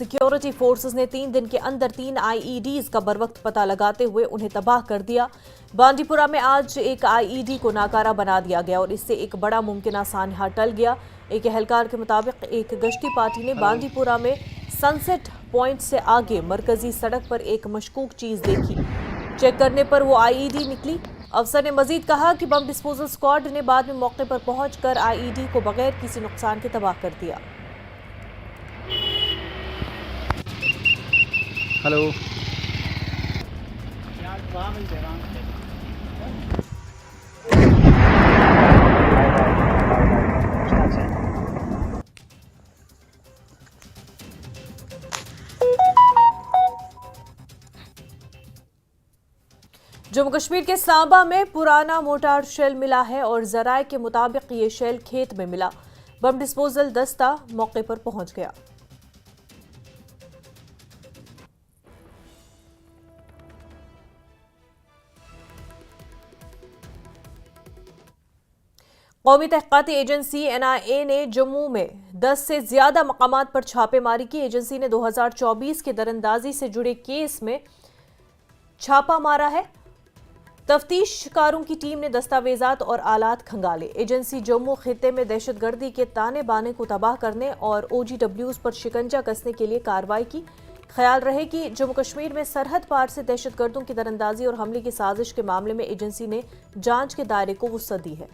Security forces ने 3 दिन के अंदर 3 आईईडीज का बरवक्त पता लगाते हुए उन्हें तबाह कर दिया। बांडीपुरा में आज एक आईईडी को नाकारा बना दिया गया और इससे एक बड़ा मुमकिन सानहा टल गया। एक एहलकार के मुताबिक एक गश्ती पार्टी ने बांडीपुरा में सनसेट पॉइंट से आगे मरकजी सड़क पर एक मशकूक चीज देखी। चेक करने पर वो आईईडी निकली। अफसर ने मजीद कहा कि बम डिस्पोजल स्क्वाड ने बाद में मौके पर पहुंचकर आईईडी को बगैर किसी नुकसान के तबाह कर दिया। हेलो जम्मू कश्मीर के सांबा में पुराना मोटार शेल मिला है और जराये के मुताबिक ये शेल खेत में मिला। बम डिस्पोजल दस्ता मौके पर पहुंच गया। कौमी तहकीकाती एजेंसी NIA ने जम्मू में 10 से ज्यादा मकामात पर छापेमारी की। एजेंसी ने 2024 के दरअंदाजी से जुड़े केस में छापा मारा है। तफ्तीशकारों की टीम ने दस्तावेजात और आलात खंगाले। एजेंसी जम्मू खित्ते में दहशतगर्दी के ताने बाने को तबाह करने और OGWs पर शिकंजा कसने के लिए कार्रवाई की। ख्याल रहे कि जम्मू कश्मीर में सरहद पार से दहशतगर्दों की दरअंदाजी और हमले की साजिश के मामले में एजेंसी ने जांच के दायरे को वुसअत दी है।